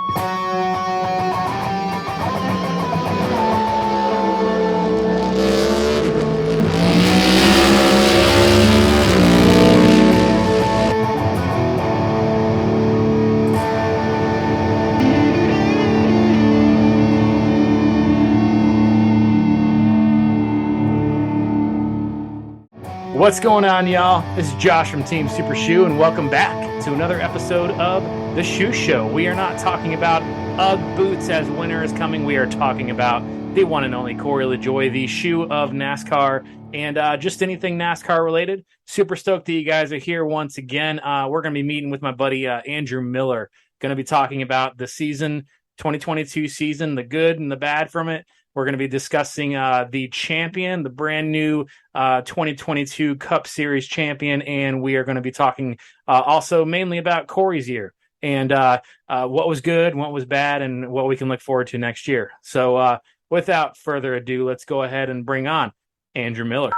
What's going on, y'all? This is Josh from Team Super Shoe, and welcome back to another episode of The Shoe Show. We are not talking about UGG boots as winter is coming. We are talking about the one and only Corey LaJoie, the shoe of NASCAR, and just anything NASCAR related. Super stoked that you guys are here once again. We're going to be meeting with my buddy Andrew Miller. Going to be talking about the season, 2022 season, the good and the bad from it. We're going to be discussing the champion, the brand new 2022 Cup Series champion, and we are going to be talking also mainly about Corey's year and what was good, what was bad, and what we can look forward to next year. So without further ado, let's go ahead and bring on Andrew Miller.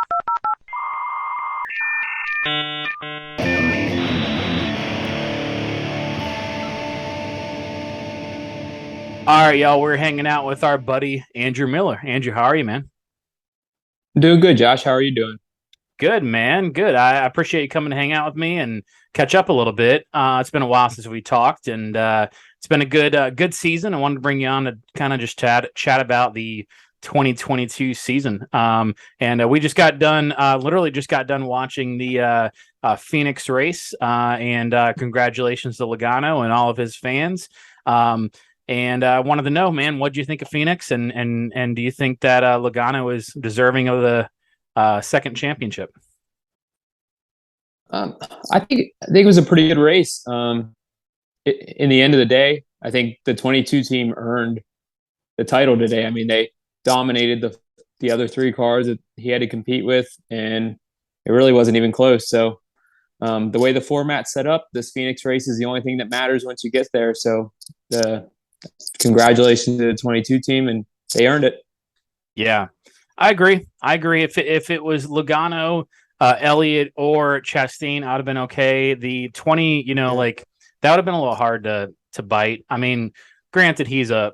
All right, y'all, we're hanging out with our buddy Andrew Miller. Andrew, how are you, man? Doing good, Josh. How are you doing? Good, man. Good. I appreciate you coming to hang out with me and catch up a little bit. It's been a while since we talked, and it's been a good season. I wanted to bring you on to kind of just chat about the 2022 season. And we just got done, literally just got done watching the Phoenix race. And congratulations to Logano and all of his fans. And I wanted to know, man, what do you think of Phoenix? And do you think that Logano is deserving of the second championship? I think it was a pretty good race. In the end of the day, I think the 22 team earned the title today. I mean, they dominated the other three cars that he had to compete with, and it really wasn't even close. So the way the format's set up, this Phoenix race is the only thing that matters once you get there. So congratulations to the 22 team, and they earned it. Yeah, I agree. If it was Logano, Elliott, or Chastain, I'd have been okay. The 20, like that would have been a little hard to bite. I mean, granted, he's a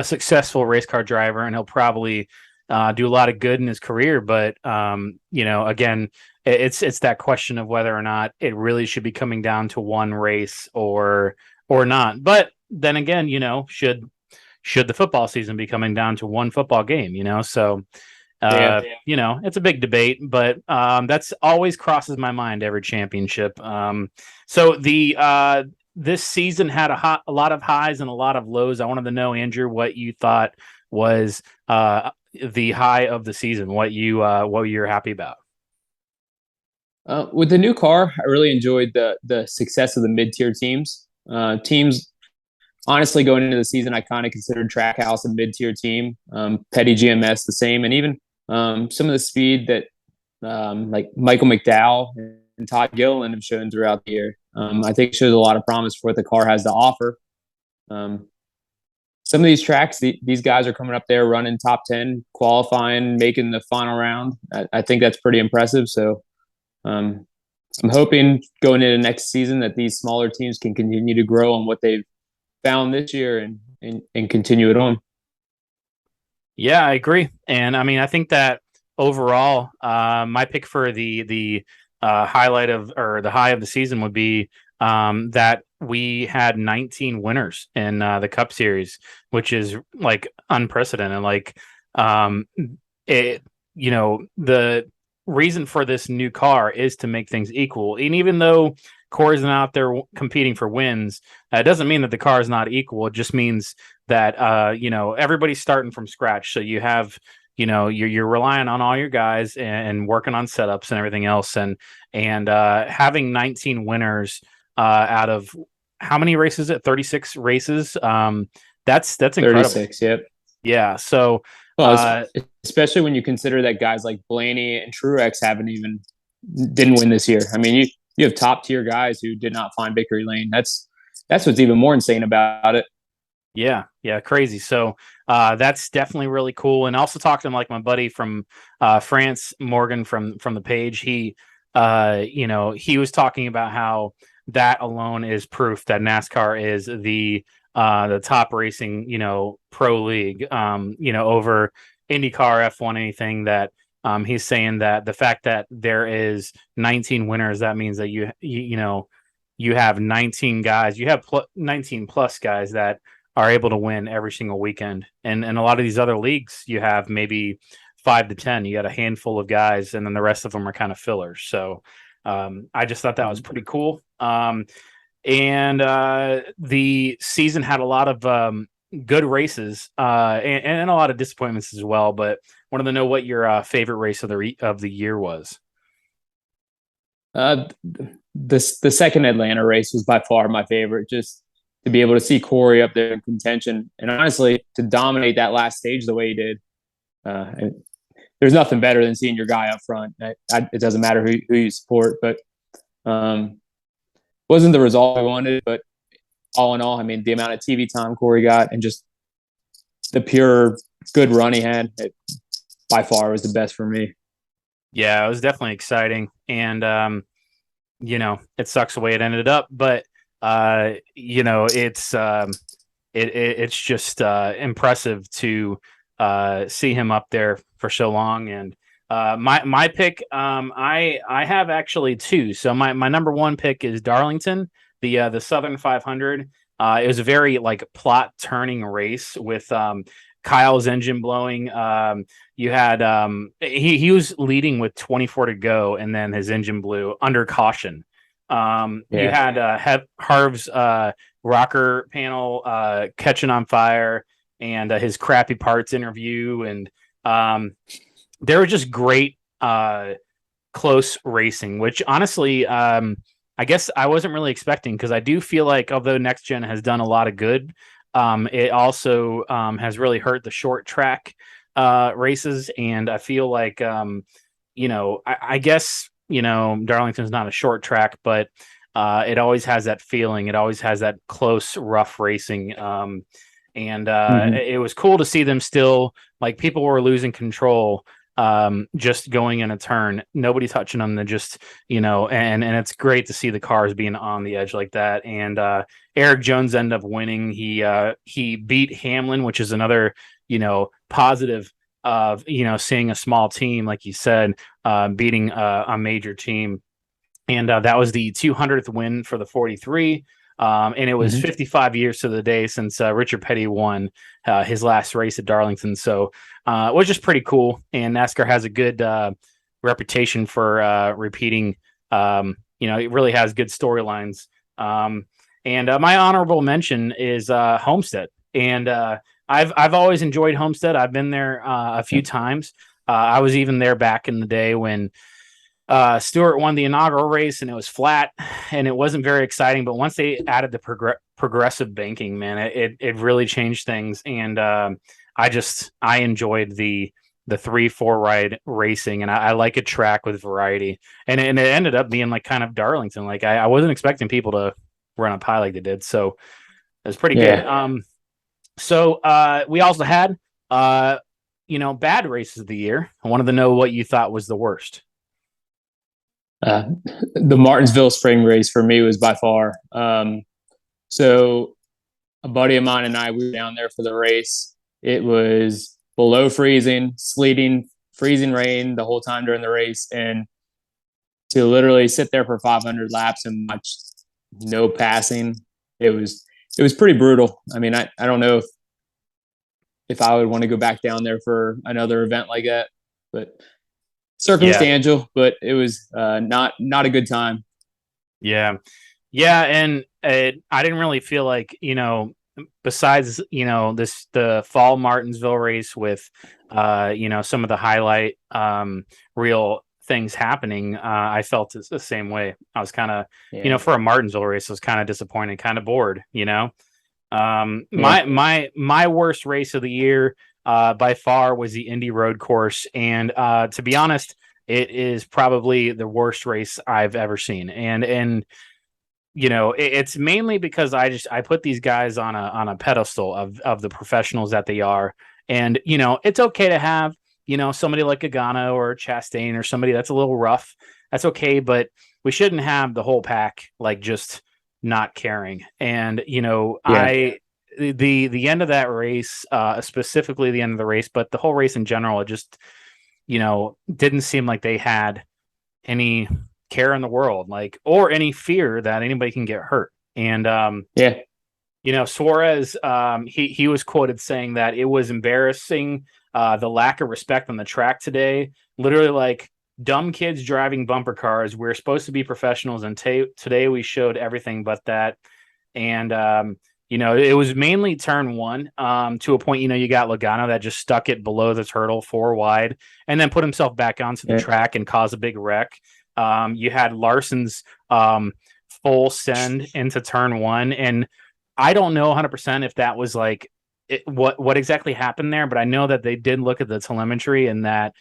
successful race car driver, and he'll probably do a lot of good in his career. But again, it's that question of whether or not it really should be coming down to one race or not. But then again, should the football season be coming down to one football game? So it's a big debate, but that's always crosses my mind every championship. So this season had a lot of highs and a lot of lows. I wanted to know, Andrew, what you thought was the high of the season, what you're happy about. With the new car, I really enjoyed the success of the mid-tier teams. Teams, honestly, going into the season, I kind of considered Trackhouse a mid-tier team, Petty GMS the same, and even some of the speed that like Michael McDowell and Todd Gilliland have shown throughout the year. I think shows a lot of promise for what the car has to offer. Some of these tracks, these guys are coming up there running top 10, qualifying, making the final round. I think that's pretty impressive. So I'm hoping going into next season that these smaller teams can continue to grow on what they've found this year and continue it on. Yeah, I agree. And I mean, I think that overall, my pick for the highlight or the high of the season would be that we had 19 winners in the Cup Series, which is like unprecedented. Like, the reason for this new car is to make things equal. And even though Corey's not out there competing for wins, it doesn't mean that the car is not equal. It just means that everybody's starting from scratch. So you have you're relying on all your guys and working on setups and everything else, and having 19 winners out of how many races? 36 races. That's incredible. 36. Yep. Yeah. So. Especially when you consider that guys like Blaney and Truex didn't win this year. I mean, you have top tier guys who did not find victory lane. That's what's even more insane about it. Yeah, crazy. So that's definitely really cool. And also talked to him like my buddy from France, Morgan from the page. He was talking about how that alone is proof that NASCAR is the top racing, pro league, over IndyCar, F1, anything that he's saying that the fact that there is 19 winners, that means that you have 19 guys, you have 19 plus guys that are able to win every single weekend. And a lot of these other leagues, you have maybe 5 to 10, you got a handful of guys, and then the rest of them are kind of fillers. So I just thought that was pretty cool. And the season had a lot of good races and a lot of disappointments as well. But wanted to know what your favorite race of the year was. The second Atlanta race was by far my favorite. Just to be able to see Corey up there in contention, and honestly to dominate that last stage the way he did. And there's nothing better than seeing your guy up front. It doesn't matter who you support, but wasn't the result I wanted. But all in all, I mean, the amount of TV time Corey got and just the pure good run he had, it by far was the best for me. Yeah, it was definitely exciting, and it sucks the way it ended up, but it's just impressive to see him up there for so long. And my pick, I have actually two. So my number one pick is Darlington, the Southern 500. It was a very plot turning race with Kyle's engine blowing. You had he was leading with 24 to go, and then his engine blew under caution. You had Harv's rocker panel catching on fire, and his crappy parts interview, and there was just great close racing, which honestly I guess I wasn't really expecting, because I do feel like although Next Gen has done a lot of good, it also has really hurt the short track races. And I feel like, I guess, Darlington's not a short track, but it always has that feeling. It always has that close, rough racing. It was cool to see them still, people were losing control, just going in a turn, nobody touching them. They're just, and it's great to see the cars being on the edge like that. And Eric Jones ended up winning. He beat Hamlin, which is another, positive of, seeing a small team, like you said, beating a major team. And that was the 200th win for the 43. And it was 55 years to the day since Richard Petty won his last race at Darlington. So it was just pretty cool. And NASCAR has a good reputation for repeating. It really has good storylines. And my honorable mention is Homestead. And I've always enjoyed Homestead. I've been there a few times. I was even there back in the day when Stewart won the inaugural race, and it was flat and it wasn't very exciting. But once they added the progressive banking, man, it really changed things. And I enjoyed the 3-4 ride racing, and I like a track with variety. And it ended up being kind of Darlington. I wasn't expecting people to run up high like they did. So it was pretty good. So we also had, bad races of the year. I wanted to know what you thought was the worst. The Martinsville spring race for me was by far. So a buddy of mine and I, we were down there for the race. It was below freezing, sleeting, freezing rain the whole time during the race. And to literally sit there for 500 laps and watch no passing, it was pretty brutal. I mean, I don't know if I would want to go back down there for another event like that, but circumstantial, but it was not a good time. Yeah. And I didn't really feel like, besides, the fall Martinsville race with, some of the highlight real things happening, I felt the same way. I was kind of, for a Martinsville race, I was kind of disappointed, kind of bored, My worst race of the year by far was the Indy Road Course, and to be honest, it is probably the worst race I've ever seen. And it's mainly because I put these guys on a pedestal of the professionals that they are. And it's okay to have somebody like Agano or Chastain or somebody that's a little rough, that's okay, but we shouldn't have the whole pack like just not caring. And Yeah. the end of that race, specifically the end of the race, but the whole race in general, it just didn't seem like they had any care in the world, like, or any fear that anybody can get hurt. And Yeah. Suarez, he was quoted saying that it was embarrassing, the lack of respect on the track today. Literally, like, dumb kids driving bumper cars. We're supposed to be professionals, and today we showed everything but that. And it was mainly turn one, to a point. You got Logano that just stuck it below the turtle 4 wide, and then put himself back onto the track and caused a big wreck. You had Larson's full send into turn one, and I don't know 100% if that was like what exactly happened there, but I know that they did look at the telemetry, and that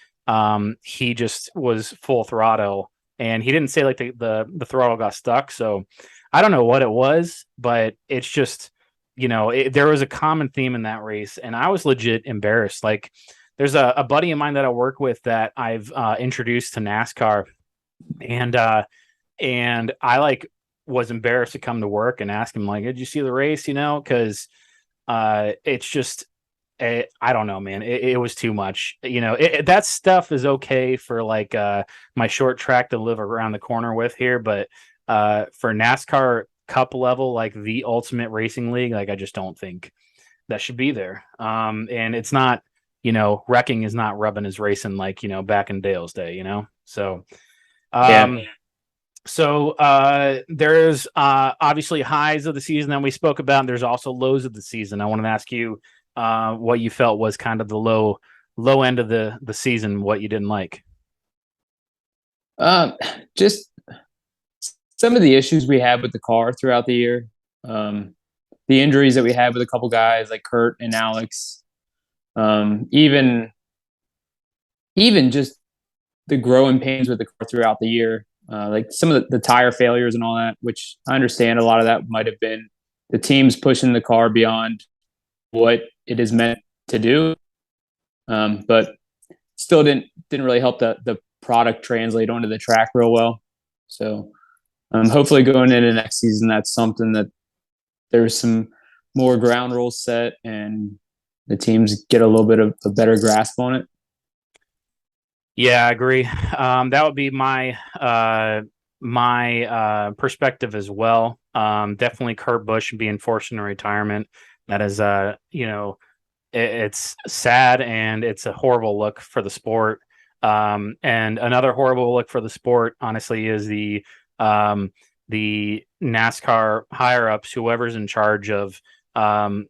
he just was full throttle, and he didn't say like the throttle got stuck. So I don't know what it was, but it's just there was a common theme in that race, and I was legit embarrassed. Like, there's a buddy of mine that I work with that I've introduced to NASCAR, and I like was embarrassed to come to work and ask him, like, did you see the race? Because it's just, I don't know, man. It was too much. That stuff is okay for like my short track to live around the corner with here, but for NASCAR Cup level, like the ultimate racing league, like I just don't think that should be there. And it's not, wrecking is not rubbing his racing like back in Dale's day. So. Yeah. So there's obviously highs of the season that we spoke about, and there's also lows of the season. I want to ask you what you felt was kind of the low end of the season, what you didn't like. Just some of the issues we had with the car throughout the year. The injuries that we had with a couple guys like Kurt and Alex. Even just the growing pains with the car throughout the year. Like some of the tire failures and all that, which I understand a lot of that might have been the teams pushing the car beyond what it is meant to do. But still didn't really help the product translate onto the track real well. So hopefully going into next season, that's something that there's some more ground rules set and the teams get a little bit of a better grasp on it. Yeah, I agree. That would be my perspective as well. Definitely Kurt Busch being forced into retirement. That is, it's sad, and it's a horrible look for the sport. And another horrible look for the sport, honestly, is the NASCAR higher ups, whoever's in charge of.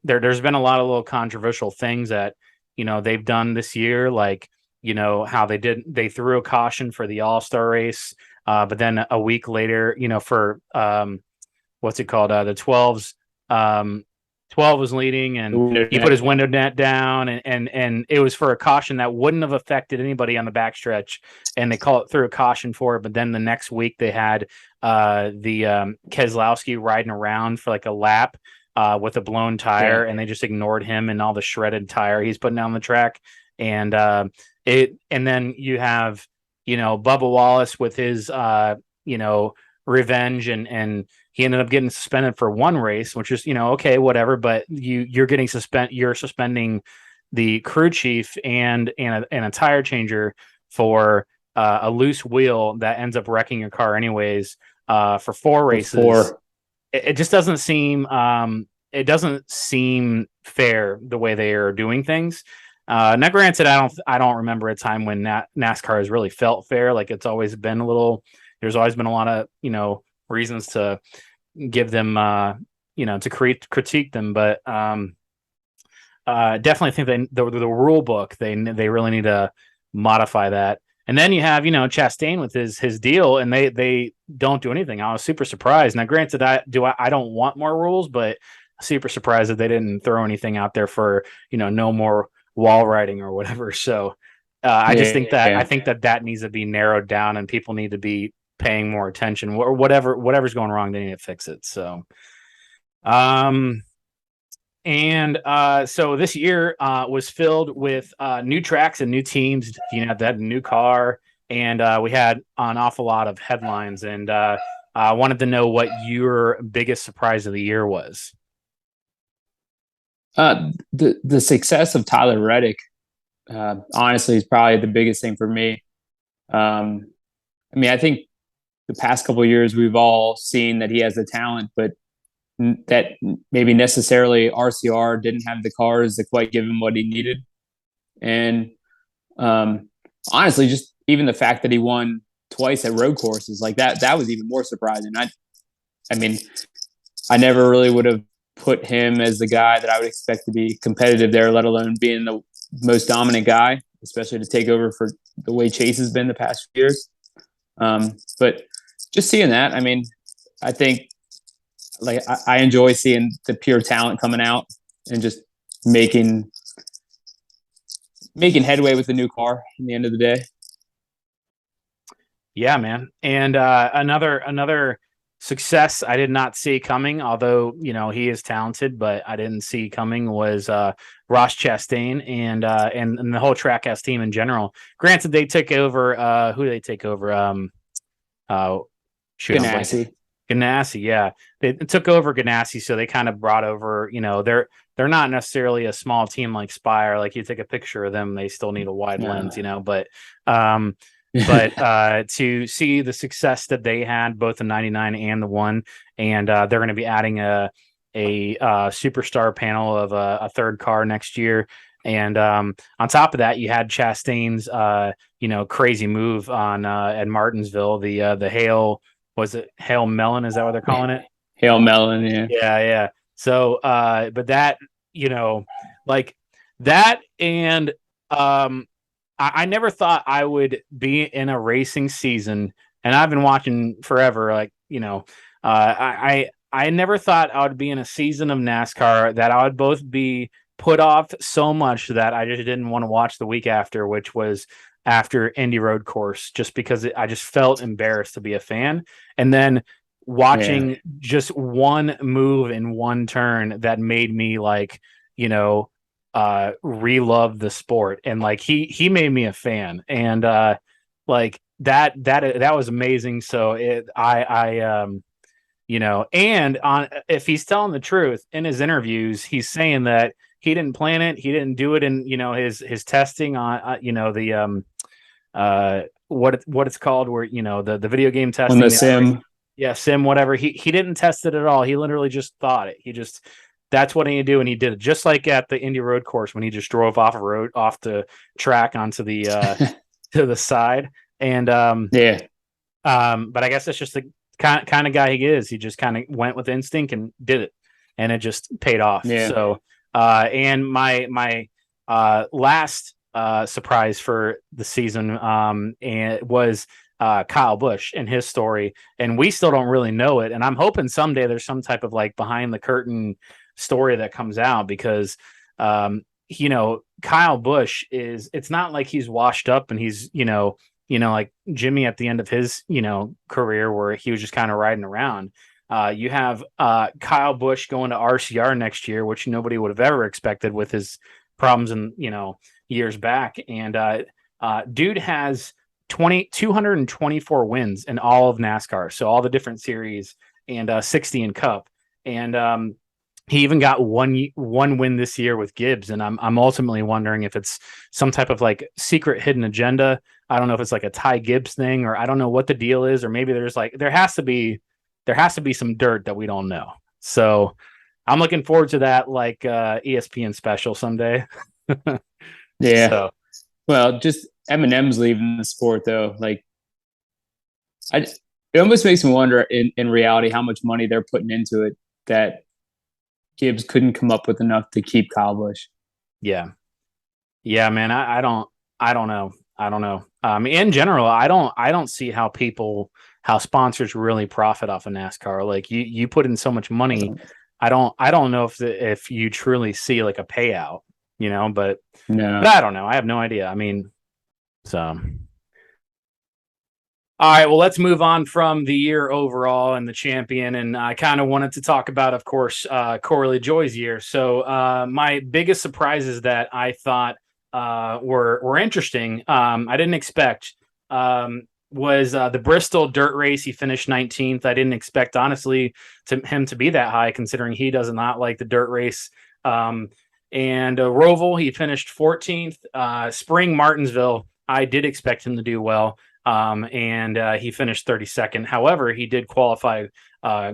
There's been a lot of little controversial things that they've done this year, like how they threw a caution for the All-Star race, but then a week later, for what's it called, the 12s, 12 was leading, and he put his window net down, and it was for a caution that wouldn't have affected anybody on the backstretch, and they threw a caution for it. But then the next week they had the Keselowski riding around for like a lap with a blown tire, and they just ignored him and all the shredded tire he's putting down the track. And then you have Bubba Wallace with his revenge, and he ended up getting suspended for one race, which is okay, whatever, but you're suspending the crew chief and a tire changer for a loose wheel that ends up wrecking your car anyways, for 4 races. It just doesn't seem fair the way they are doing things. Now, granted, I don't remember a time when NASCAR has really felt fair. Like, it's always been there's always been a lot of reasons to give them to critique them, but definitely think the rule book, they really need to modify that. And then you have Chastain with his deal, and they don't do anything. I was super surprised. Now, granted, I don't want more rules, but super surprised that they didn't throw anything out there for no more wall riding or whatever. So I just think that needs to be narrowed down, and people need to be paying more attention, or whatever's going wrong, they need to fix it. So so this year was filled with new tracks and new teams. That new car, and we had an awful lot of headlines, and I wanted to know what your biggest surprise of the year was. The success of Tyler Reddick, honestly, is probably the biggest thing for me. I mean, I think the past couple of years we've all seen that he has the talent, but that maybe necessarily RCR didn't have the cars to quite give him what he needed. And honestly, just even the fact that he won twice at road courses like that was even more surprising. I mean, I never really would have put him as the guy that I would expect to be competitive there, let alone being the most dominant guy, especially to take over for the way Chase has been the past few years. But just seeing that, I mean, I think like I enjoy seeing the pure talent coming out and just making headway with the new car in the end of the day. Yeah, man. And another success I did not see coming, although he is talented, but I didn't see coming, was Ross Chastain and the whole Trackhouse team in general. Granted, they took over. Who did they take over? Ganassi. Ganassi, yeah, they took over Ganassi, so they kind of brought over. They're not necessarily a small team like Spire. Like you take a picture of them, they still need a wide lens, but. But to see the success that they had, both the 99 and the 1, and they're going to be adding a superstar panel of a third car next year. And on top of that, you had Chastain's crazy move on at Martinsville, the Hail, was it Hail Melon? Is that what they're calling it? Hail Melon, yeah. Yeah. So but that, like that, and I never thought I would be in a racing season, and I've been watching forever. Like, I never thought I would be in a season of NASCAR that I would both be put off so much that I just didn't want to watch the week after, which was after Indy Road Course, just because I just felt embarrassed to be a fan. And then watching just one move in one turn that made me re-love the sport, and like he made me a fan, and like that was amazing. So and on, if he's telling the truth in his interviews, he's saying that he didn't plan it, he didn't do it in his testing on the what it's called, where the video game testing on the sim. Sim, whatever. He didn't test it at all. He literally just thought it. That's what he do, and he did it just like at the Indy Road Course when he just drove off the track onto the to the side. And but I guess that's just the kind of guy he is. He just kind of went with instinct and did it, and it just paid off. Yeah. So and my last surprise for the season and was Kyle Busch and his story, and we still don't really know it, and I'm hoping someday there's some type of like behind the curtain story that comes out, because Kyle Busch it's not like he's washed up and he's like Jimmy at the end of his career, where he was just kind of riding around. You have Kyle Busch going to RCR next year, which nobody would have ever expected with his problems in years back, and dude has 224 wins in all of NASCAR, so all the different series, and 60 in Cup, and he even got one win this year with Gibbs, and I'm ultimately wondering if it's some type of like secret hidden agenda. I don't know if it's like a Ty Gibbs thing, or I don't know what the deal is, or maybe there's like there has to be some dirt that we don't know. So I'm looking forward to that, like ESPN special someday. Yeah. So. Well, just Eminem's leaving the sport though. Like, it almost makes me wonder in reality how much money they're putting into it that Gibbs couldn't come up with enough to keep Kyle Busch. Yeah, man. I don't know. In general, I don't see how sponsors really profit off of NASCAR. Like you put in so much money. I don't know if you truly see like a payout, but no, but I don't know. I have no idea. I mean, so. All right, well, let's move on from the year overall and the champion. And I kind of wanted to talk about, of course, Corey LaJoie's year. So my biggest surprises that I thought were interesting, I didn't expect. was the Bristol dirt race. He finished 19th. I didn't expect, honestly, him to be that high, considering he does not like the dirt race. And Roval, he finished 14th. Spring Martinsville, I did expect him to do well, and he finished 32nd. However, he did qualify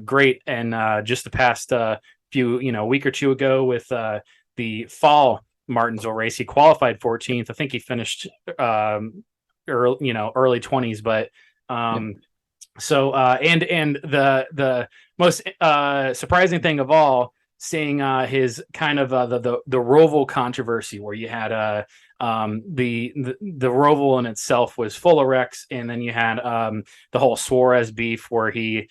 great, and just the past week or two ago with the fall Martinsville race, he qualified 14th. I think he finished early 20s, but and the most surprising thing of all, seeing his kind of the Roval controversy, where you had the Roval in itself was full of wrecks, and then you had the whole Suarez beef where he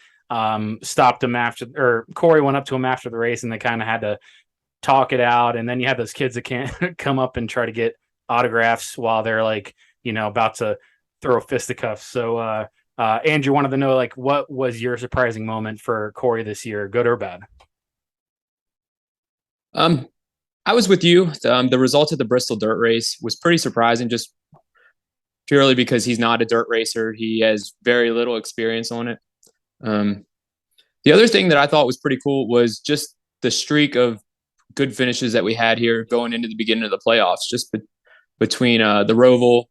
stopped him after, or Corey went up to him after the race, and they kind of had to talk it out. And then you have those kids that can't come up and try to get autographs while they're like, about to throw fisticuffs. So Andrew wanted to know, like, what was your surprising moment for Corey this year, good or bad? I was with you. The result of the Bristol dirt race was pretty surprising, just purely because he's not a dirt racer. He has very little experience on it. The other thing that I thought was pretty cool was just the streak of good finishes that we had here going into the beginning of the playoffs, just between the Roval,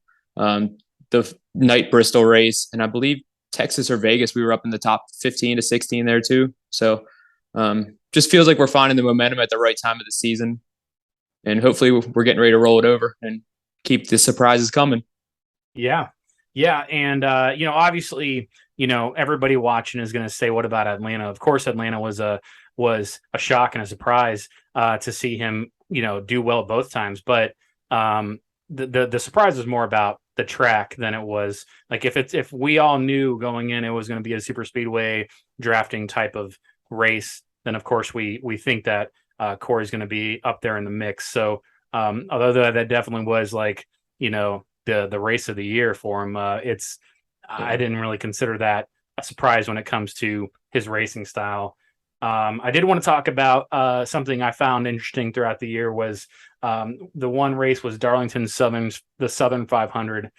the night Bristol race, and I believe Texas or Vegas, we were up in the top 15 to 16 there too. So just feels like we're finding the momentum at the right time of the season, and hopefully we're getting ready to roll it over and keep the surprises coming. Yeah. And, obviously, everybody watching is going to say, what about Atlanta? Of course, Atlanta was a shock and a surprise to see him, do well both times. But the surprise was more about the track than it was like, if we all knew going in it was going to be a super speedway drafting type of race, then of course we think that Corey's going to be up there in the mix. So although that definitely was like, the race of the year for him, I didn't really consider that a surprise when it comes to his racing style. I did want to talk about something I found interesting throughout the year was the one race was Darlington the Southern 500.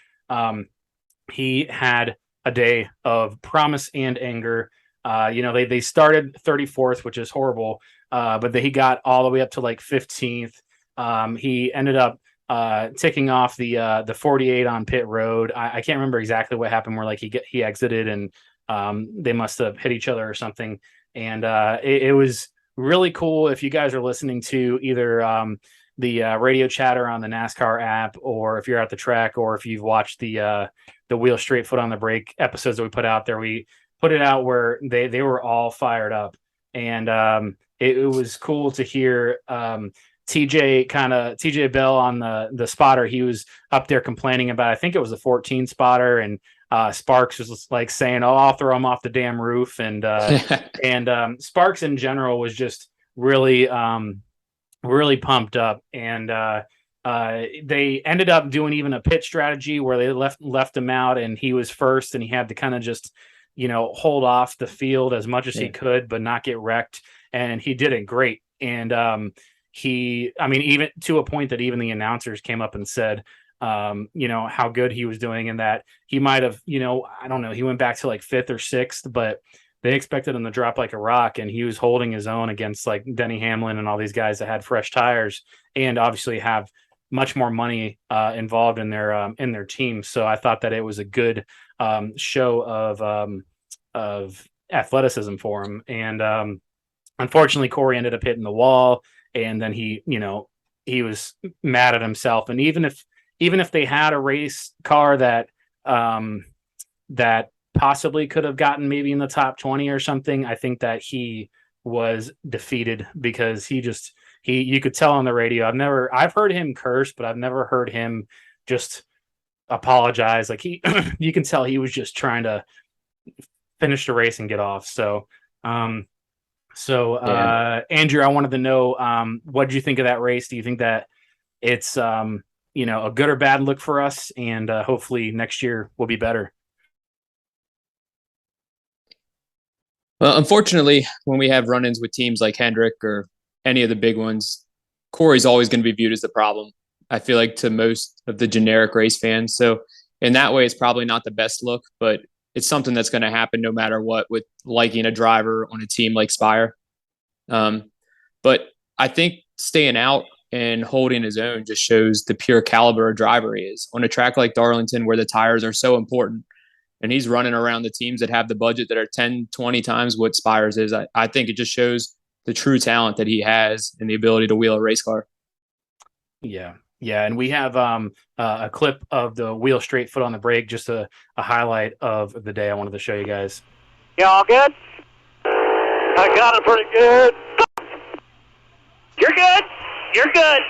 He had a day of promise and anger. They started 34th, which is horrible, but he got all the way up to like 15th. He ended up ticking off the 48 on pit road. I can't remember exactly what happened, where like he exited and they must have hit each other or something. And it was really cool. If you guys are listening to either the radio chatter on the NASCAR app, or if you're at the track, or if you've watched the Wheel Straight Foot on the Brake episodes that we put out there, we put it out where they were all fired up. And it was cool to hear TJ Bell on the spotter. He was up there complaining about, I think it was a 14 spotter, and Sparks was like saying, "Oh, I'll throw him off the damn roof." And Sparks in general was just really really pumped up. And they ended up doing even a pit strategy where they left him out, and he was first, and he had to kind of just hold off the field as much as he could but not get wrecked, and he did it great. And even to a point that even the announcers came up and said how good he was doing, and that he might have, I don't know, he went back to like 5th or 6th, but they expected him to drop like a rock, and he was holding his own against like Denny Hamlin and all these guys that had fresh tires and obviously have much more money involved in their team. So I thought that it was a good show of athleticism for him. And unfortunately, Corey ended up hitting the wall, and then he was mad at himself. And even if they had a race car that possibly could have gotten maybe in the top 20 or something, I think that he was defeated, because you could tell on the radio. I've heard him curse, but I've never heard him just apologize. Like you can tell he was just trying to finish the race and get off. So Andrew, I wanted to know, what did you think of that race? Do you think that it's a good or bad look for us, and hopefully next year will be better? Well, unfortunately, when we have run-ins with teams like Hendrick or any of the big ones, Corey's always going to be viewed as the problem, I feel like, to most of the generic race fans. So in that way, it's probably not the best look, but it's something that's going to happen no matter what with liking a driver on a team like Spire. But I think staying out and holding his own just shows the pure caliber of driver he is on a track like Darlington where the tires are so important. And he's running around the teams that have the budget that are 10, 20 times what Spires is. I think it just shows the true talent that he has and the ability to wheel a race car. Yeah. Yeah. And we have a clip of the wheel straight, foot on the brake, just a highlight of the day I wanted to show you guys. You all good? I got it pretty good. You're good. You're good.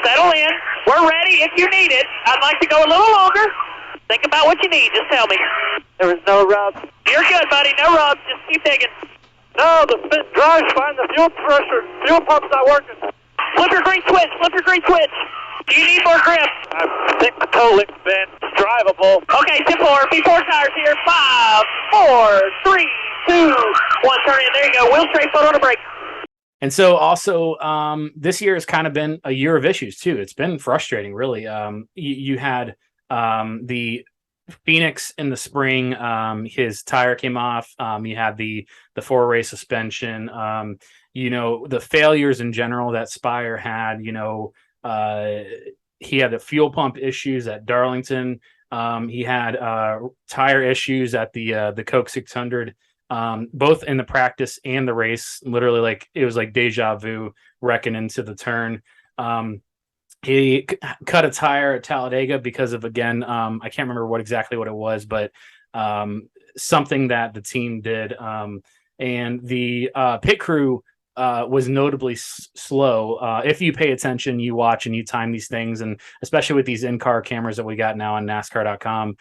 Settle in. We're ready if you need it. I'd like to go a little longer. Think about what you need. Just tell me. There was no rubs. You're good, buddy. No rubs. Just keep digging. No, the drive's fine. The fuel pump's not working. Flip your green switch. Flip your green switch. Do you need more grip? I think the toe link's been drivable. Okay, step forward. B4 tires here. 5, 4, 3, 2, 1. Turn in. There you go. Wheel straight, foot on the brake. And so also this year has kind of been a year of issues too. It's been frustrating, really. You had the Phoenix in the spring, his tire came off. You had the 4-race suspension. The failures in general that Spire had. He had the fuel pump issues at Darlington. He had tire issues at the Coke 600. Both in the practice and the race, literally it was like deja vu wrecking into the turn. He cut a tire at Talladega because of, again, I can't remember exactly what it was, but something that the team did. And the pit crew was notably slow. If you pay attention, you watch and you time these things, and especially with these in-car cameras that we got now on NASCAR.com,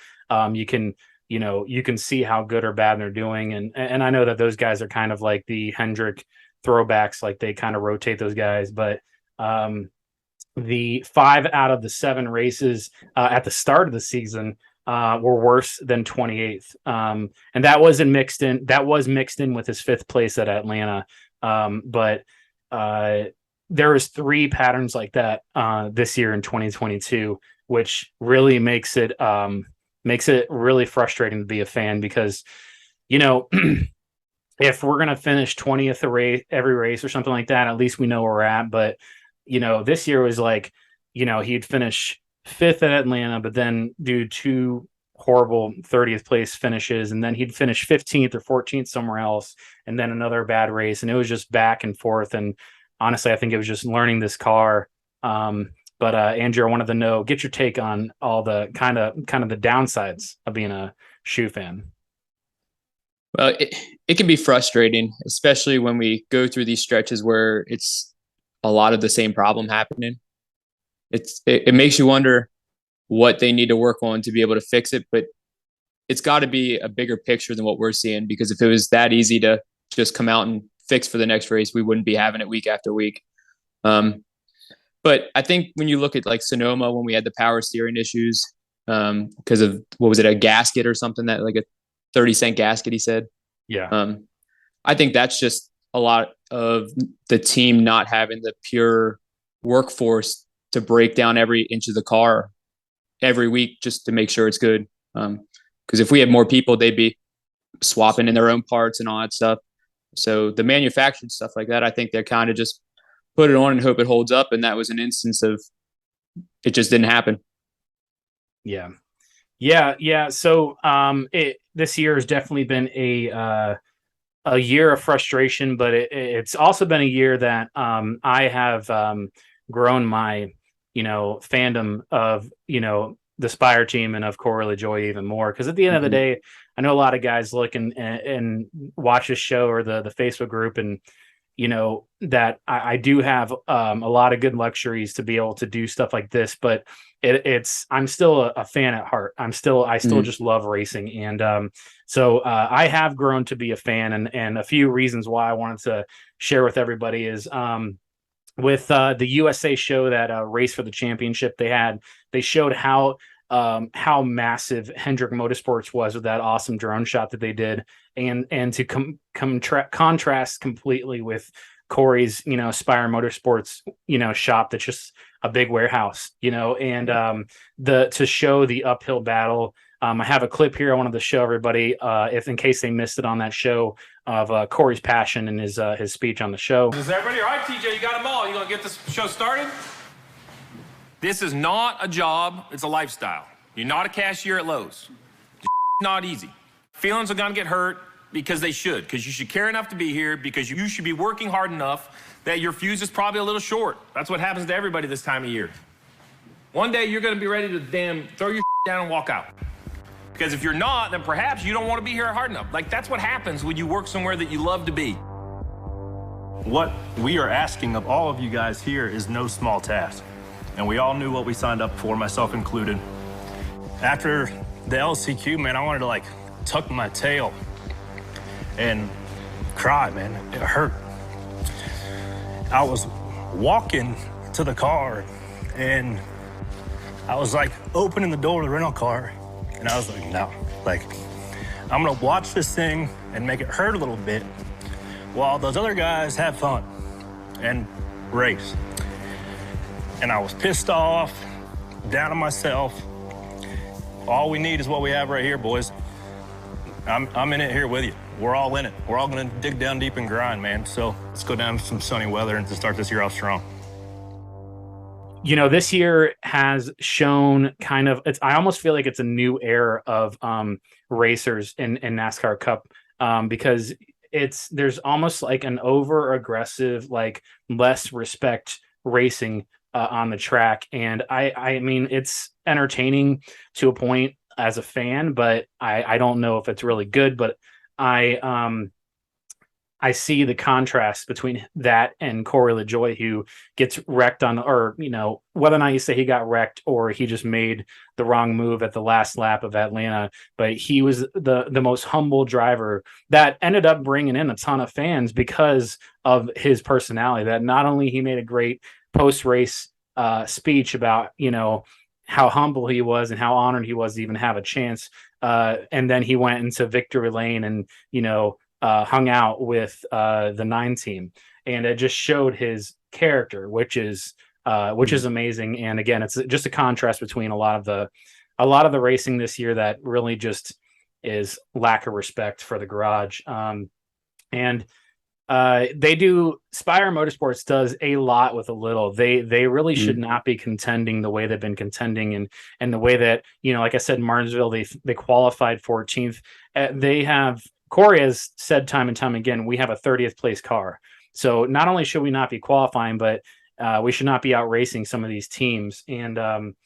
you can see how good or bad they're doing. And I know that those guys are kind of like the Hendrick throwbacks, like they kind of rotate those guys. But the 5 out of the 7 races at the start of the season were worse than 28th. And that was mixed in with his 5th place at Atlanta. But there was 3 patterns like that this year in 2022, which really makes it really frustrating to be a fan, because, if we're going to finish 20th every race or something like that, at least we know where we're at. But, this year was like, he'd finish 5th at Atlanta, but then do 2 horrible 30th place finishes. And then he'd finish 15th or 14th somewhere else, and then another bad race. And it was just back and forth. And honestly, I think it was just learning this car. But Andrew, I wanted to know, get your take on all the kind of the downsides of being a shoe fan. Well, it can be frustrating, especially when we go through these stretches where it's a lot of the same problem happening. It makes you wonder what they need to work on to be able to fix it, but it's got to be a bigger picture than what we're seeing, because if it was that easy to just come out and fix for the next race, we wouldn't be having it week after week. But I think when you look at like Sonoma, when we had the power steering issues because of, what was it, a gasket or something, that like a 30-cent gasket, he said. Yeah. I think that's just a lot of the team not having the pure workforce to break down every inch of the car every week just to make sure it's good. Because if we had more people, they'd be swapping in their own parts and all that stuff. So the manufactured stuff like that, I think they're kind of just put it on and hope it holds up. And that was an instance of it just didn't happen. Yeah. So this year has definitely been a year of frustration, but it's also been a year that I have grown my fandom of the Spire team and of Corey LaJoie even more, because at the end of the day, I know a lot of guys look and watch this show or the Facebook group, and that I do have a lot of good luxuries to be able to do stuff like this, but I'm still a fan at heart. I still just love racing. And so I have grown to be a fan, and a few reasons why I wanted to share with everybody is with the USA show that Race for the Championship they showed how massive Hendrick Motorsports was with that awesome drone shot that they did, and to contrast completely with Corey's Spire Motorsports shop that's just a big warehouse, and to show the uphill battle. I have a clip here I wanted to show everybody, if in case they missed it on that show, of Corey's passion and his speech on the show. Is everybody all right, TJ? You got them all. You gonna get this show started? This is not a job, it's a lifestyle. You're not a cashier at Lowe's. It's not easy. Feelings are gonna get hurt because they should, because you should care enough to be here, because you should be working hard enough that your fuse is probably a little short. That's what happens to everybody this time of year. One day you're gonna be ready to damn throw your down and walk out. Because if you're not, then perhaps you don't want to be here hard enough. Like, that's what happens when you work somewhere that you love to be. What we are asking of all of you guys here is no small task. And we all knew what we signed up for, myself included. After the LCQ, man, I wanted to like tuck my tail and cry, man. It hurt. I was walking to the car and I was like opening the door of the rental car. And I was like, no, like, I'm gonna watch this thing and make it hurt a little bit while those other guys have fun and race. And I was pissed off, down on myself. All we need is what we have right here, boys. I'm in it here with you. We're all in it. We're all gonna dig down deep and grind, man. So let's go down to some sunny weather and to start this year off strong. This year has shown kind of, I almost feel like it's a new era of racers in NASCAR Cup, because there's almost like an over aggressive, like less respect racing on the track. And I mean, it's entertaining to a point as a fan, but I don't know if it's really good, but I see the contrast between that and Corey LaJoie, who gets wrecked or whether or not you say he got wrecked or he just made the wrong move at the last lap of Atlanta. But he was the most humble driver that ended up bringing in a ton of fans because of his personality. That not only he made a great post-race speech about, how humble he was and how honored he was to even have a chance. And then he went into victory lane and, hung out with the 9 team, and it just showed his character, which is amazing. And again, it's just a contrast between a lot of the racing this year that really just is lack of respect for the garage. And Spire Motorsports does a lot with a little. They really should not be contending the way they've been contending, and the way that, like I said, Martinsville, they qualified 14th. Corey has said time and time again, we have a 30th place car. So not only should we not be qualifying, but we should not be out racing some of these teams. And on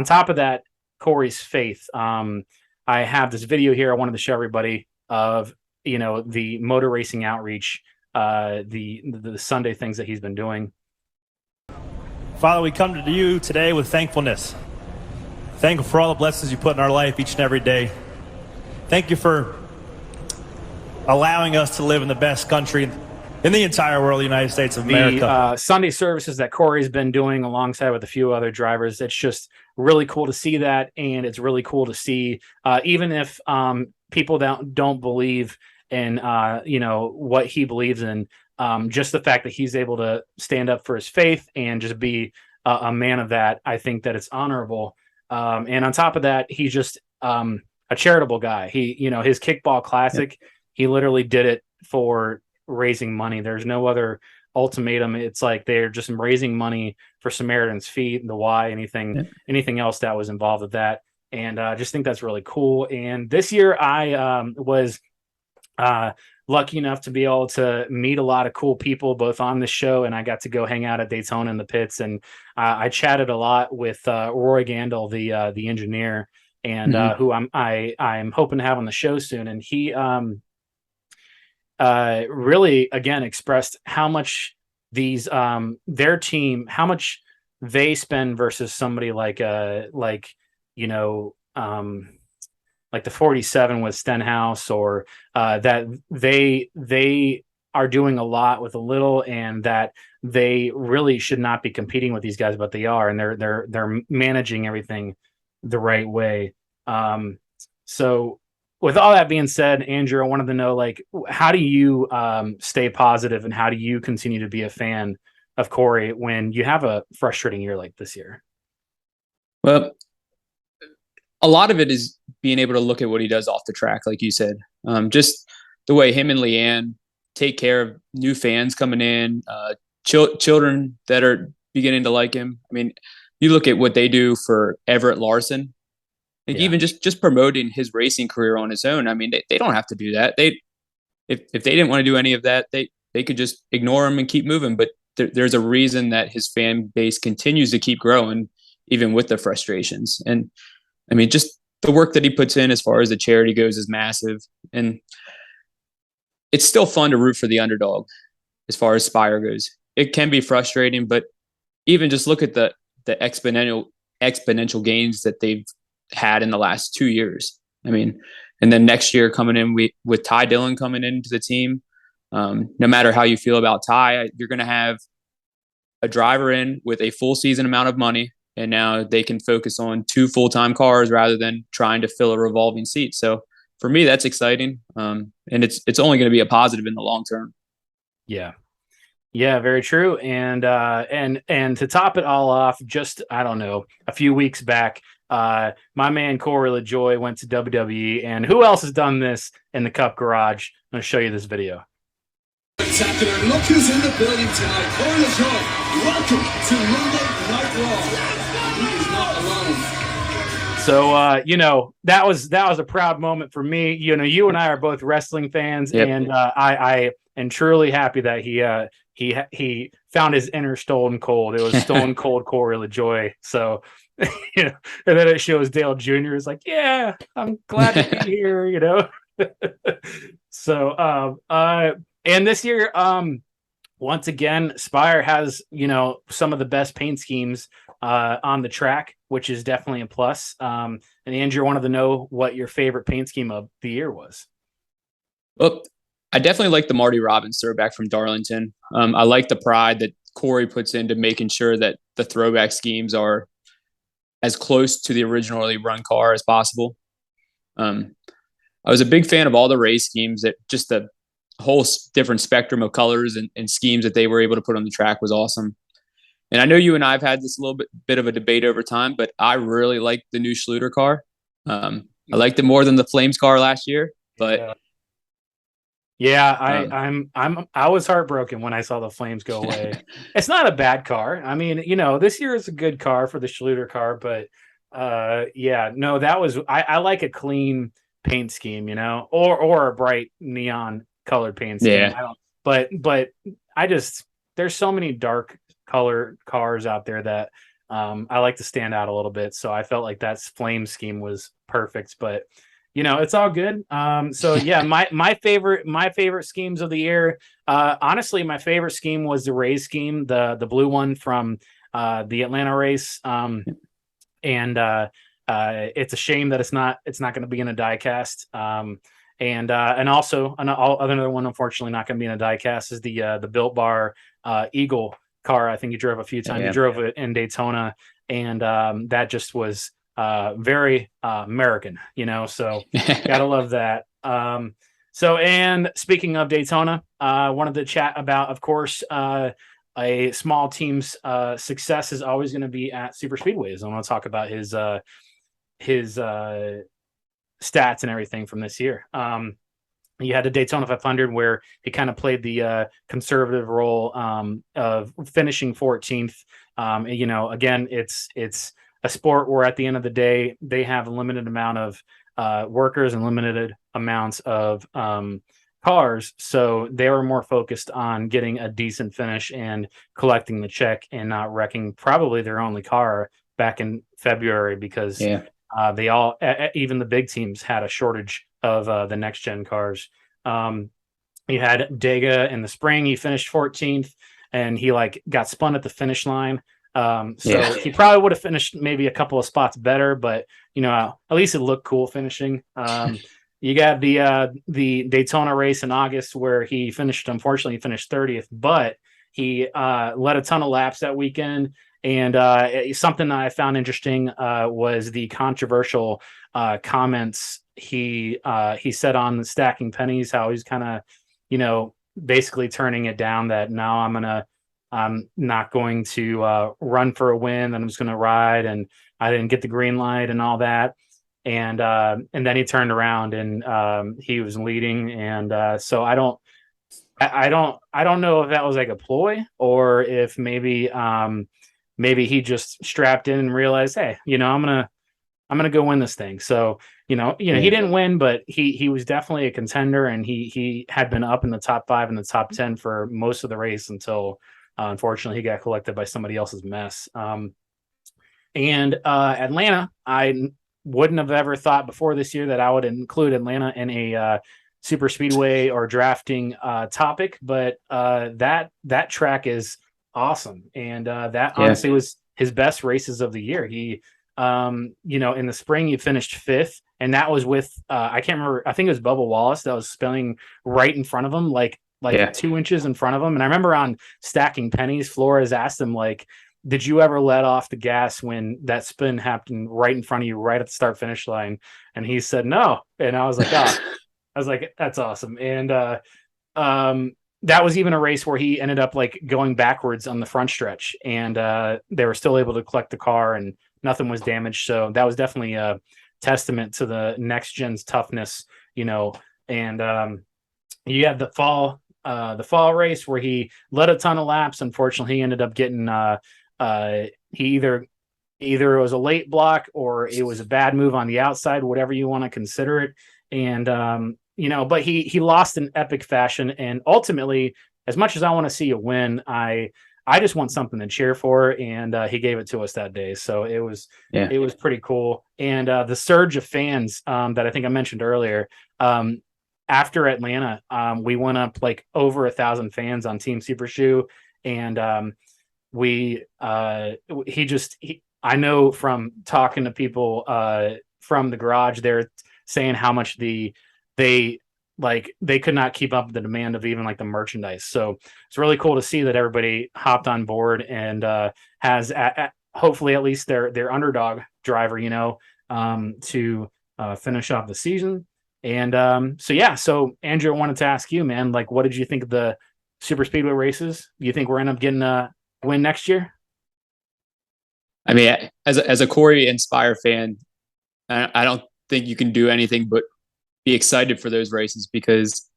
top of that, Corey's faith. I have this video here I wanted to show everybody of, the motor racing outreach, the Sunday things that he's been doing. Father, we come to you today with thankfulness. Thankful for all the blessings you put in our life each and every day. Thank you for allowing us to live in the best country in the entire world, the United States of America. The Sunday services that Corey's been doing alongside with a few other drivers, it's just really cool to see that. And it's really cool to see, even if people don't believe in, what he believes in, just the fact that he's able to stand up for his faith and just be a man of that. I think that it's honorable. And on top of that, he's just a charitable guy. He, his kickball classic, he literally did it for raising money. There's no other ultimatum. It's like they're just raising money for Samaritan's Feet, the Y, anything else that was involved with that. And I just think that's really cool. And this year I was lucky enough to be able to meet a lot of cool people, both on the show, and I got to go hang out at Daytona in the pits. And I chatted a lot with Roy Gandel, the engineer, and who I'm hoping to have on the show soon. And he really again expressed how much their team, how much they spend versus somebody like the 47 with Stenhouse, or that they are doing a lot with a little, and that they really should not be competing with these guys, but they are, and they're managing everything the right way. So with all that being said, Andrew, I wanted to know, how do you stay positive, and how do you continue to be a fan of Corey when you have a frustrating year like this year? Well, a lot of it is being able to look at what he does off the track, like you said. Just the way him and Leanne take care of new fans coming in, children that are beginning to like him. I mean, you look at what they do for Everett Larson, like even just promoting his racing career on his own. I mean, they don't have to do that. If they didn't want to do any of that, they could just ignore him and keep moving. But there's a reason that his fan base continues to keep growing, even with the frustrations. And I mean, just the work that he puts in as far as the charity goes is massive. And it's still fun to root for the underdog as far as Spire goes. It can be frustrating, but even just look at the exponential gains that they've had in the last 2 years. I mean, and then next year coming in with Ty Dillon coming into the team, no matter how you feel about Ty, you're going to have a driver in with a full season amount of money, and now they can focus on 2 full-time cars rather than trying to fill a revolving seat. So for me, that's exciting, and it's only going to be a positive in the long term. Yeah, very true. And to top it all off, just I don't know, a few weeks back, my man Corey LaJoie went to WWE, and who else has done this in the Cup Garage? I'm going to show you this video. Spectacular. Look who's in the building tonight. Corey LaJoie, welcome to Monday Night Raw. He is not alone. So, that was a proud moment for me. You and I are both wrestling fans, Yep. and I am truly happy that he found his inner Stone Cold. It was Stone Cold Corey LaJoie. So, and then it shows Dale Jr. is like, yeah, I'm glad to be here, So, and this year, once again, Spire has, some of the best paint schemes on the track, which is definitely a plus. And Andrew, wanted to know what your favorite paint scheme of the year was. Well, I definitely like the Marty Robbins throwback from Darlington. I like the pride that Corey puts into making sure that the throwback schemes are as close to the originally run car as possible. I was a big fan of all the race schemes. That just the whole different spectrum of colors and schemes that they were able to put on the track was awesome. And I know you and I have had this a little bit of a debate over time, but I really like the new Schluter car. I liked it more than the Flames car last year, but I was heartbroken when I saw the Flames go away. It's not a bad car. I mean, this year is a good car for the Schluter car, but I like a clean paint scheme, or a bright neon colored paint scheme. Yeah. But there's so many dark color cars out there that I like to stand out a little bit. So I felt like that flame scheme was perfect, but it's all good. So yeah, my favorite schemes of the year, honestly, my favorite scheme was the Rays scheme, the blue one from the Atlanta race. And it's a shame that it's not going to be in a die cast. And also another one, unfortunately, not going to be in a die cast is the Built Bar Eagle car. I think you drove a few times. Yeah. You drove it in Daytona, and that just was very American, so gotta love that. So, and speaking of Daytona, wanted to chat about, of course, a small team's success is always going to be at super speedways. I want to talk about his stats and everything from this year. You had the Daytona 500 where he kind of played the conservative role of finishing 14th. Again, it's a sport where at the end of the day, they have a limited amount of workers and limited amounts of cars. So they were more focused on getting a decent finish and collecting the check and not wrecking probably their only car back in February because they all, even the big teams, had a shortage of the next gen cars. You had Dega in the spring. He finished 14th and he got spun at the finish line. He probably would have finished maybe a couple of spots better, but at least it looked cool finishing. You got the Daytona race in August where unfortunately he finished 30th, but he led a ton of laps that weekend. And something that I found interesting was the controversial comments he said on the stacking pennies, how he's kind of, basically turning it down that now I'm going to I'm not going to run for a win, and I'm just going to ride. And I didn't get the green light and all that. And then he turned around and he was leading. And so I don't know if that was like a ploy or if maybe he just strapped in and realized, hey, I'm gonna go win this thing. So he didn't win, but he was definitely a contender, and he had been up in the top 5 and the top 10 for most of the race until unfortunately he got collected by somebody else's mess. And Atlanta, I wouldn't have ever thought before this year that I would include Atlanta in a super speedway or drafting topic, but that track is awesome, and that honestly was his best races of the year. He in the spring he finished 5th, and that was with I can't remember, I think it was Bubba Wallace that was spinning right in front of him, like 2 inches in front of him. And I remember on Stacking Pennies, Flores asked him, like, did you ever let off the gas when that spin happened right in front of you, right at the start finish line? And he said no. And I was like, that's awesome. And that was even a race where he ended up like going backwards on the front stretch, and they were still able to collect the car and nothing was damaged. So that was definitely a testament to the next gen's toughness, and you had the fall race where he led a ton of laps. Unfortunately, he ended up getting he either it was a late block or it was a bad move on the outside, whatever you want to consider it. And but he lost in epic fashion. And ultimately, as much as I want to see a win, I just want something to cheer for, and he gave it to us that day. So it was pretty cool. And the surge of fans that I think I mentioned earlier, after Atlanta, we went up like over 1,000 fans on Team Super Shoe, and I know from talking to people from the garage, they're saying how much they could not keep up with the demand of even like the merchandise. So it's really cool to see that everybody hopped on board and has hopefully at least their underdog driver, to finish off the season. And so Andrew, I wanted to ask you, man, like, what did you think of the super speedway races? Do you think we're end up getting a win next year? I mean, as a Corey Inspire fan, I don't think you can do anything but be excited for those races, because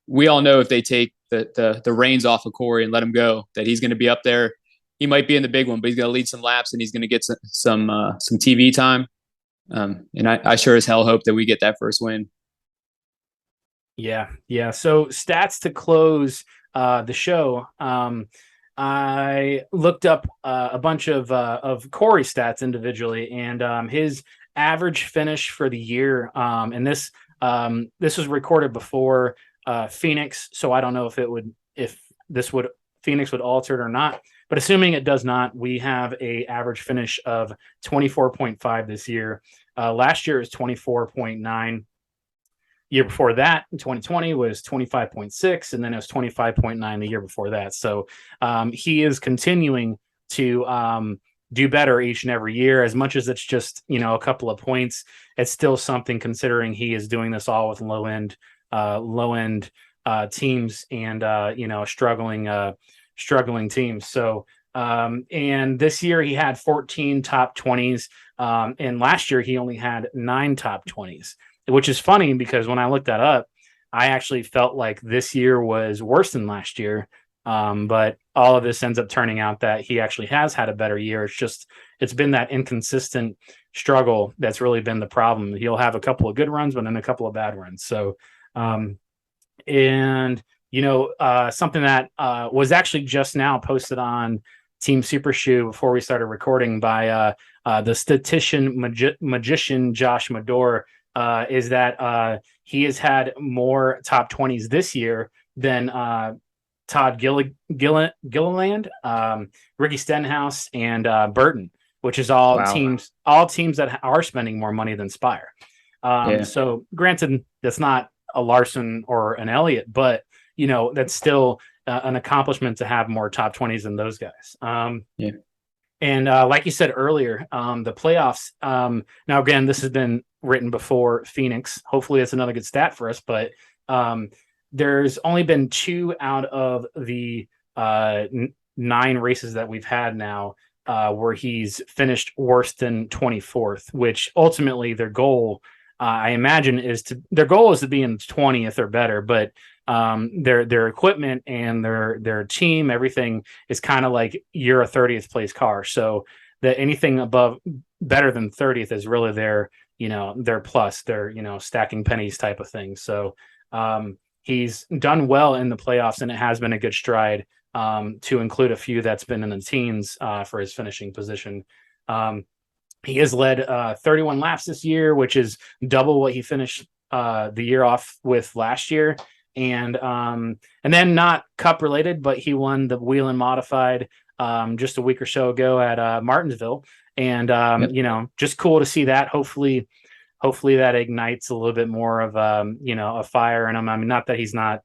we all know if they take the reins off of Corey and let him go, that he's going to be up there. He might be in the big one, but he's going to lead some laps and he's going to get some TV time. And I sure as hell hope that we get that first win. Yeah. So stats to close the show. I looked up a bunch of Corey stats individually, and his average finish for the year. And this was recorded before Phoenix, so I don't know if Phoenix would alter it or not. But assuming it does not, we have a average finish of 24.5 this year. Last year was 24.9. Year before that, in 2020, was 25.6, and then it was 25.9 the year before that. So he is continuing to do better each and every year. As much as it's just a couple of points, it's still something considering he is doing this all with low end teams and struggling teams. So and this year he had 14 top 20s, and last year he only had 9 top 20s, which is funny because when I looked that up, I actually felt like this year was worse than last year. But all of this ends up turning out that he actually has had a better year. It's been that inconsistent struggle that's really been the problem. He'll have a couple of good runs, but then a couple of bad runs. So, something that was actually just now posted on Team Super Shoe before we started recording by the statistician magician Josh Mador, is that he has had more top 20s this year than Todd Gilliland, Ricky Stenhouse, and Burton, which is all teams that are spending more money than Spire. So granted, that's not a Larson or an Elliott, but that's still an accomplishment to have more top 20s than those guys. And like you said earlier, the playoffs. Now, again, this has been written before Phoenix. Hopefully, it's another good stat for us. But there's only been 2 out of the 9 races that we've had now where he's finished worse than 24th, which ultimately their goal, I imagine, is to be in 20th or better, but their equipment and their team, everything is kind of like you're a 30th place car. So that anything above better than 30th is really their plus, their, stacking pennies type of thing. So he's done well in the playoffs, and it has been a good stride to include a few that's been in the teens for his finishing position. He has led 31 laps this year, which is double what he finished the year off with last year. And then not cup related, but he won the Whelen Modified just a week or so ago at Martinsville. And, just cool to see that. Hopefully that ignites a little bit more of, a fire in him. I mean, not that he's not,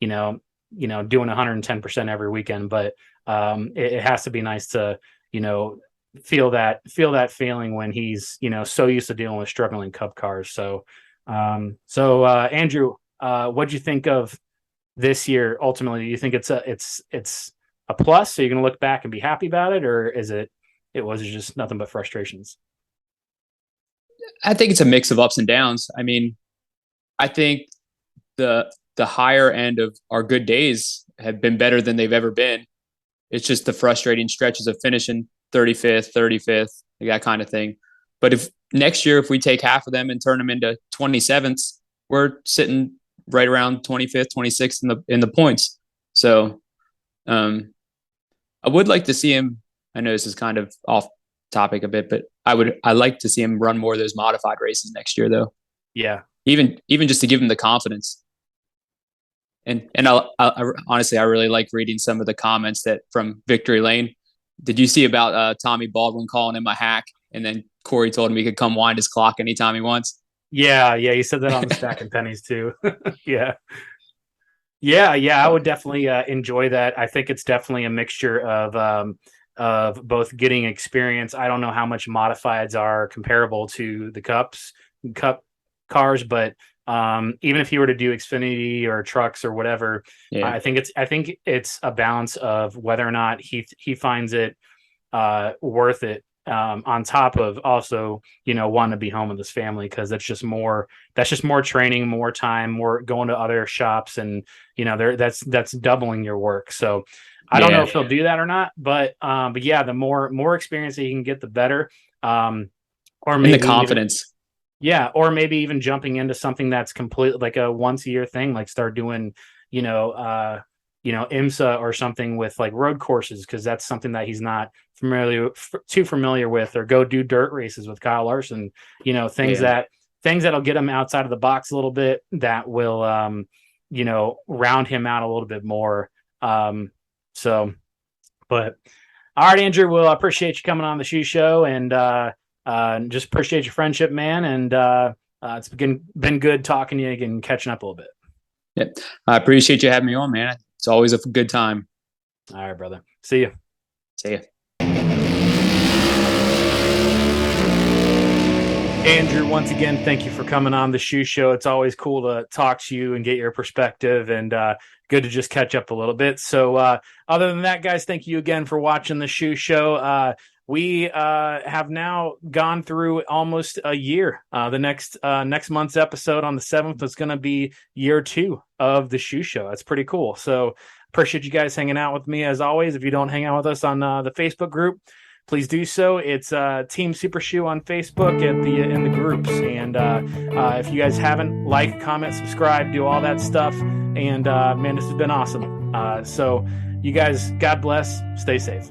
doing 110% every weekend, but it has to be nice to, feel that feeling when he's, so used to dealing with struggling cup cars. So Andrew, what'd you think of this year? Ultimately, do you think it's a plus? So you're going to look back and be happy about it, or was it just nothing but frustrations? I think it's a mix of ups and downs. I mean, I think the higher end of our good days have been better than they've ever been. It's just the frustrating stretches of finishing 35th, that kind of thing. But if next year, if we take half of them and turn them into 27ths, we're sitting right around 25th, 26th in the points. So I would like to see him. I know this is kind of off topic a bit, but I like to see him run more of those modified races next year, though. Yeah. Even just to give him the confidence. And I honestly, I really like reading some of the comments that from Victory Lane. Did you see about Tommy Baldwin calling him a hack? And then Corey told him he could come wind his clock anytime he wants. Yeah. He said that on the Stacking Pennies too. Yeah. I would definitely enjoy that. I think it's definitely a mixture of both getting experience. I don't know how much modifieds are comparable to the cup cars, but even if you were to do Xfinity or trucks or whatever, I think it's a balance of whether or not he finds it worth it, on top of also, wanting to be home with his family, because that's just more training, more time, more going to other shops, and that's doubling your work. So I don't know if he'll do that or not, but yeah, the more experience that he can get, the better. Or maybe the confidence. Or maybe even jumping into something that's completely like a once a year thing, like start doing, IMSA or something with like road courses, because that's something that he's not too familiar with, or go do dirt races with Kyle Larson, things that'll get him outside of the box a little bit, that will, round him out a little bit more. But all right, Andrew, well, I appreciate you coming on the Shoe Show, and just appreciate your friendship, man. And it's been good talking to you and catching up a little bit. Yeah, I appreciate you having me on, man. It's always a good time. All right, brother. See you. See you. Andrew, once again, thank you for coming on the Shoe Show. It's always cool to talk to you and get your perspective, and good to just catch up a little bit. So other than that, guys, thank you again for watching the Shoe Show. We have now gone through almost a year. The next month's episode on the 7th is going to be year 2 of the Shoe Show. That's pretty cool. So appreciate you guys hanging out with me as always. If you don't hang out with us on the Facebook group, please do so. It's Team Super Shoe on Facebook in the groups. And if you guys haven't, like, comment, subscribe, do all that stuff. And man, this has been awesome. So you guys, God bless. Stay safe.